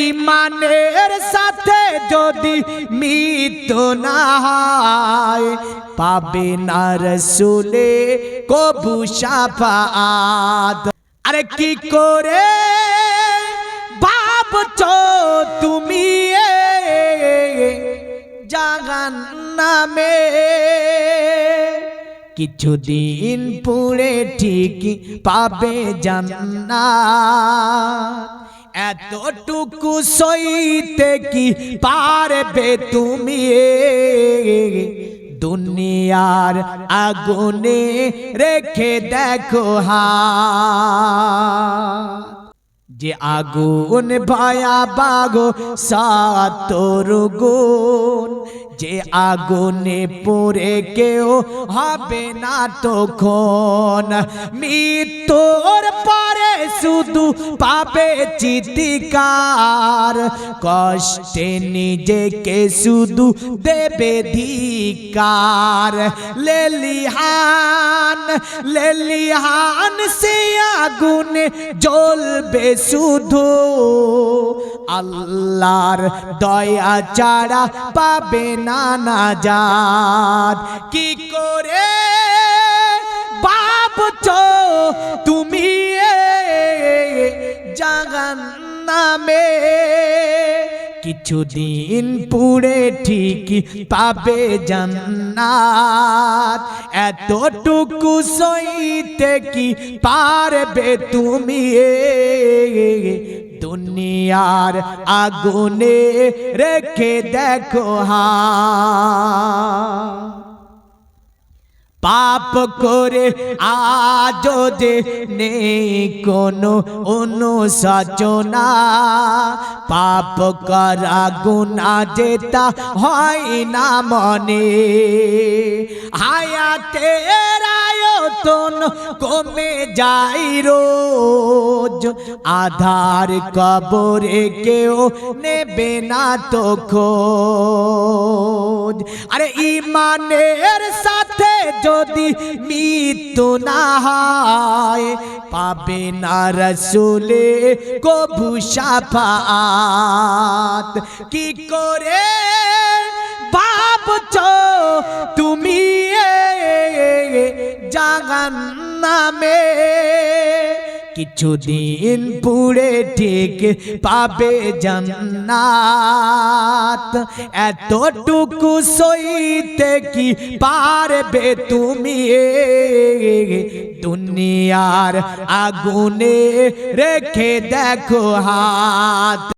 ইমানের সাথে যদি মৃত্যু না হয় পাবে না রাসূলে কবু শাফাআত। আরে কি করে ভাবছো তুমি জাহান্নামে, কিছুদিন পরে ঠিক পাবে জান্নাত। এতটুকু সইতে কি পারবে তুমি দুনিয়ার আগুনে রেখে দেখো হাত। যে আগুন ভয়াবহ ৭০ গুণ, যে আগুনে পড়ে কেউ হবে না তখন। মৃত্যুর পরে শুধু পাবে চিৎকার, কষ্টে নিজেকে শুধু দেবে ধিক্কার। লেলিহান লেলিহান সে আগুনে জ্বলবে শুধু, আল্লাহর দয়া ছাড়া পাবে না নাজাত। কি করে ভাবছো তুমি জাহান্নামে, কিছুদিন পুড়ে ঠিক পাবে জান্নাত। এতটুকু সইতে কি পারবে তুমি দুনিয়ার আগুনে রেখে দেখো হাত। পাপ করে আজ যে নেই কোনো অনুশোচনা, পাপ করা গুনাহ যেটা হয় না মনে। হায়াতের আয়তন কমে যায় রোজ, আধার কবরে কেউ নেবে না তো খোঁজ। আরে ইমানের সাথে যদি মৃত্যু না হয় পাবে না রাসূলে কবু শাফাআত। কি করে ভাবছো তুমি জাহান্নামে, কিছুদিন পুড়ে ঠিক পাবে জান্নাত। এতটুকু সইতে কি পারবে তুমি দুনিয়ার আগুনে রেখে দেখো হাত।